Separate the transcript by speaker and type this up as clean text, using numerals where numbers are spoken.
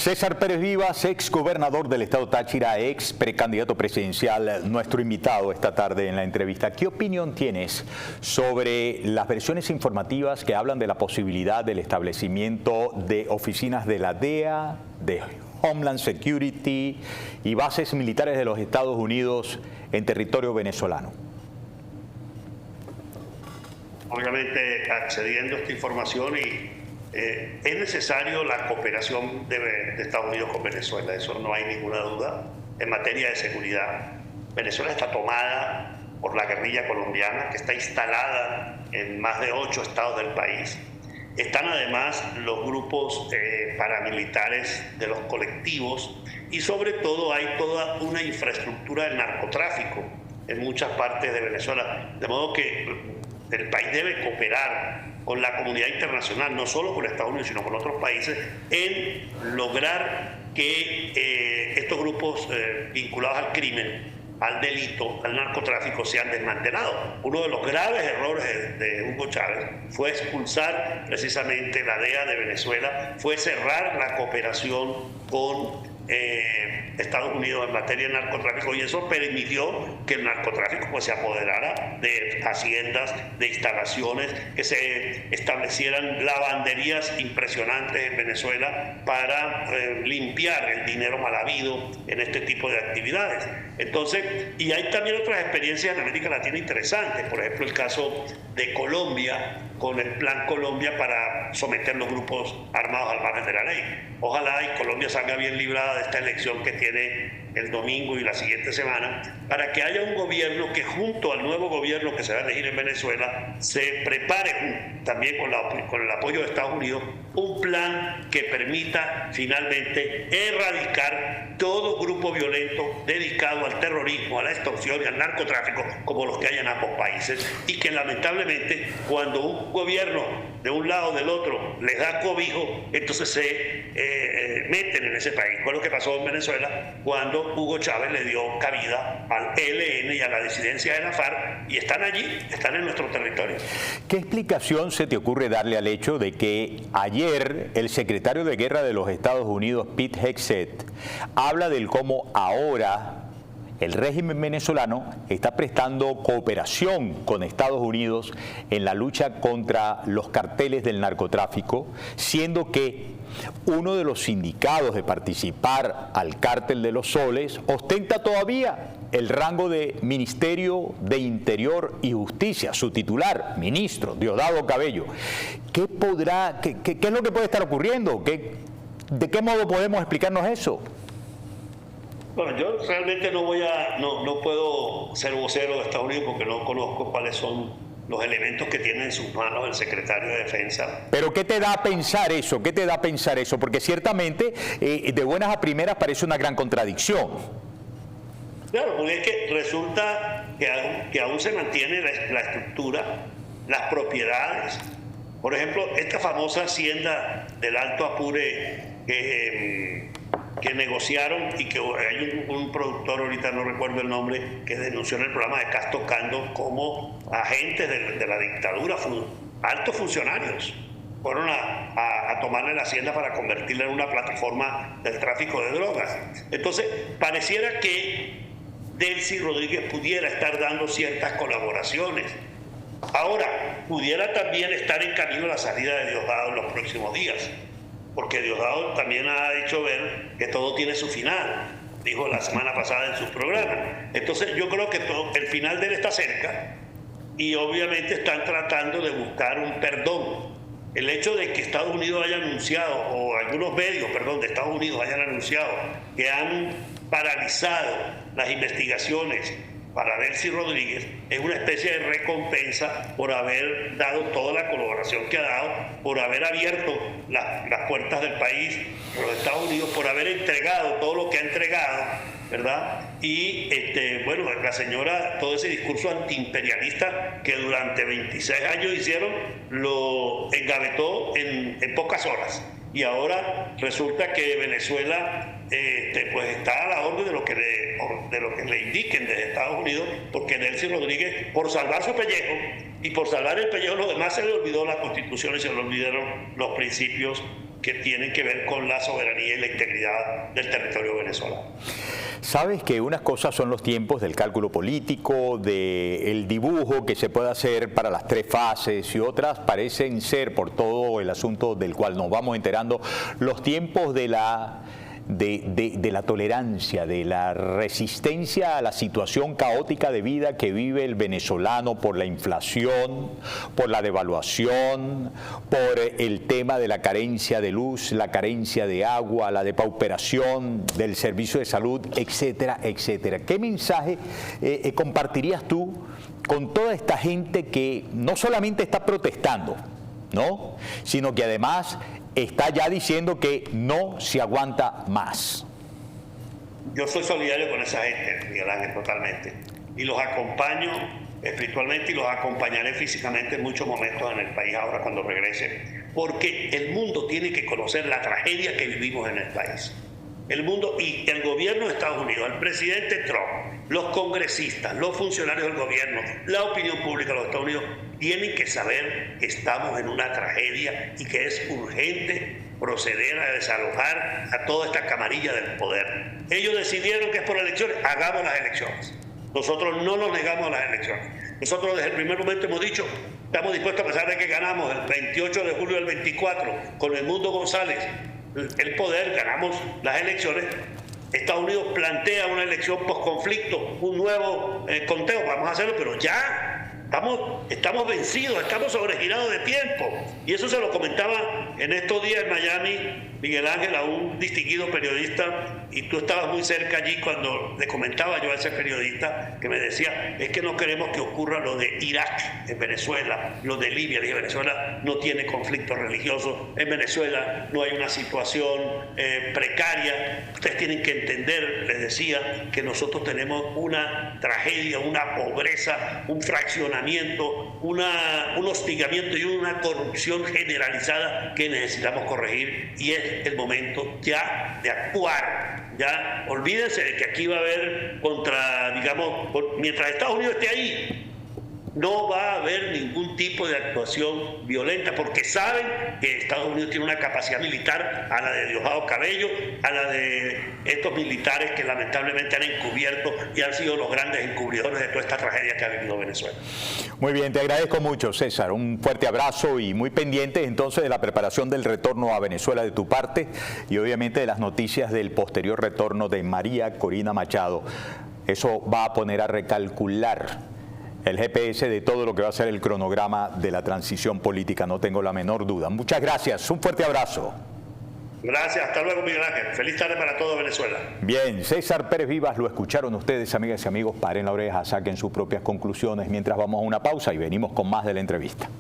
Speaker 1: César Pérez Vivas, ex gobernador del estado Táchira, ex precandidato presidencial, nuestro invitado esta tarde en la entrevista. ¿Qué opinión tienes sobre las versiones informativas que hablan de la posibilidad del establecimiento de oficinas de la DEA, de Homeland Security y bases militares de los Estados Unidos en territorio venezolano?
Speaker 2: Obviamente, accediendo a esta información es necesario la cooperación de Estados Unidos con Venezuela, eso no hay ninguna duda. En materia de seguridad, Venezuela está tomada por la guerrilla colombiana, que está instalada en más de 8 estados del país. Están además los grupos paramilitares de los colectivos y sobre todo hay toda una infraestructura del narcotráfico en muchas partes de Venezuela, de modo que el país debe cooperar con la comunidad internacional, no solo con Estados Unidos, sino con otros países, en lograr que estos grupos vinculados al crimen, al delito, al narcotráfico sean desmantelados. Uno de los graves errores de Hugo Chávez fue expulsar precisamente la DEA de Venezuela, fue cerrar la cooperación con Estados Unidos en materia de narcotráfico, y eso permitió que el narcotráfico pues se apoderara de haciendas, de instalaciones, que se establecieran lavanderías impresionantes en Venezuela para limpiar el dinero mal habido en este tipo de actividades. Entonces, y hay también otras experiencias en América Latina interesantes, por ejemplo el caso de Colombia, con el Plan Colombia para someter los grupos armados al margen de la ley. Ojalá y Colombia salga bien librada de esta elección que tiene el domingo y la siguiente semana, para que haya un gobierno que junto al nuevo gobierno que se va a elegir en Venezuela se prepare también con el apoyo de Estados Unidos un plan que permita finalmente erradicar todo grupo violento dedicado al terrorismo, a la extorsión y al narcotráfico como los que hay en ambos países, y que lamentablemente cuando un gobierno de un lado o del otro les da cobijo, entonces se meten en ese país. Fue lo que pasó en Venezuela cuando Hugo Chávez le dio cabida al ELN y a la disidencia de la FARC, y están allí, están en nuestro territorio.
Speaker 1: ¿Qué explicación se te ocurre darle al hecho de que ayer el secretario de Guerra de los Estados Unidos, Pete Hegseth, habla del cómo ahora el régimen venezolano está prestando cooperación con Estados Unidos en la lucha contra los carteles del narcotráfico, siendo que uno de los indicados de participar al cártel de los soles ostenta todavía el rango de Ministerio de Interior y Justicia, su titular, ministro Diosdado Cabello? ¿Qué es lo que puede estar ocurriendo? ¿De qué modo podemos explicarnos eso?
Speaker 2: Bueno, yo realmente no puedo ser vocero de Estados Unidos porque no conozco cuáles son los elementos que tiene en sus manos el secretario de Defensa.
Speaker 1: ¿Pero qué te da a pensar eso? ¿Qué te da a pensar eso? Porque ciertamente de buenas a primeras parece una gran contradicción.
Speaker 2: Claro, porque es que resulta que aún se mantiene la estructura, las propiedades. Por ejemplo, esta famosa hacienda del Alto Apure que negociaron, y que hay un productor, ahorita no recuerdo el nombre, que denunció en el programa de Casto Cando como agentes de la dictadura, altos funcionarios, fueron a tomarle la hacienda para convertirla en una plataforma del tráfico de drogas. Entonces, pareciera que Delcy Rodríguez pudiera estar dando ciertas colaboraciones. Ahora, pudiera también estar en camino a la salida de Diosdado en los próximos días, porque Diosdado también ha hecho ver que todo tiene su final, dijo la semana pasada en su programa. Entonces yo creo que el final de él está cerca, y obviamente están tratando de buscar un perdón. El hecho de que Estados Unidos haya anunciado, o algunos medios, de Estados Unidos hayan anunciado que han paralizado las investigaciones para Delcy Rodríguez, es una especie de recompensa por haber dado toda la colaboración que ha dado, por haber abierto las puertas del país a los Estados Unidos, por haber entregado todo lo que ha entregado, ¿verdad? Y bueno, la señora, todo ese discurso antiimperialista que durante 26 años hicieron, lo engavetó en pocas horas. Y ahora resulta que Venezuela pues está a la orden de lo que le indiquen desde Estados Unidos, porque Delcy Rodríguez, por salvar su pellejo y por salvar el pellejo de los demás, se le olvidó la Constitución y se le olvidaron los principios que tienen que ver con la soberanía y la integridad del territorio venezolano.
Speaker 1: Sabes que unas cosas son los tiempos del cálculo político, del dibujo que se puede hacer para las 3 fases, y otras parecen ser, por todo el asunto del cual nos vamos enterando, los tiempos de la tolerancia, de la resistencia a la situación caótica de vida que vive el venezolano por la inflación, por la devaluación, por el tema de la carencia de luz, la carencia de agua, la depauperación del servicio de salud, etcétera, etcétera. ¿Qué mensaje compartirías tú con toda esta gente que no solamente está protestando, ¿no?, sino que además está ya diciendo que no se aguanta más?
Speaker 2: Yo soy solidario con esa gente, Miguel Ángel, totalmente. Y los acompaño espiritualmente y los acompañaré físicamente en muchos momentos en el país ahora cuando regrese. Porque el mundo tiene que conocer la tragedia que vivimos en el país. El mundo y el gobierno de Estados Unidos, el presidente Trump, los congresistas, los funcionarios del gobierno, la opinión pública de los Estados Unidos tienen que saber que estamos en una tragedia y que es urgente proceder a desalojar a toda esta camarilla del poder. Ellos decidieron que es por elecciones, hagamos las elecciones. Nosotros no nos negamos a las elecciones. Nosotros desde el primer momento hemos dicho, estamos dispuestos, a pesar de que ganamos el 28 de julio del 24 con Edmundo González el poder, ganamos las elecciones. Estados Unidos plantea una elección post-conflicto, un nuevo conteo, vamos a hacerlo, pero ya estamos vencidos, estamos sobregirados de tiempo. Y eso se lo comentaba en estos días en Miami, Miguel Ángel, a un distinguido periodista, y tú estabas muy cerca allí cuando le comentaba yo a ese periodista que me decía, es que no queremos que ocurra lo de Irak en Venezuela, lo de Libia. Le dije, Venezuela no tiene conflictos religiosos, en Venezuela no hay una situación precaria. Ustedes tienen que entender, les decía, que nosotros tenemos una tragedia, una pobreza, un fraccionamiento, un hostigamiento y una corrupción generalizada que necesitamos corregir, y es el momento ya de actuar. Ya olvídense de que aquí va a haber mientras Estados Unidos esté ahí, no va a haber ningún tipo de actuación violenta, porque saben que Estados Unidos tiene una capacidad militar a la de Diosdado Cabello, a la de estos militares que lamentablemente han encubierto y han sido los grandes encubridores de toda esta tragedia que ha vivido Venezuela.
Speaker 1: Muy bien, te agradezco mucho, César. Un fuerte abrazo y muy pendientes entonces de la preparación del retorno a Venezuela de tu parte y obviamente de las noticias del posterior retorno de María Corina Machado. Eso va a poner a recalcular el GPS de todo lo que va a ser el cronograma de la transición política, no tengo la menor duda. Muchas gracias, un fuerte abrazo.
Speaker 2: Gracias, hasta luego, Miguel Ángel. Feliz tarde para toda Venezuela.
Speaker 1: Bien, César Pérez Vivas, lo escucharon ustedes, amigas y amigos. Paren la oreja, saquen sus propias conclusiones mientras vamos a una pausa y venimos con más de la entrevista.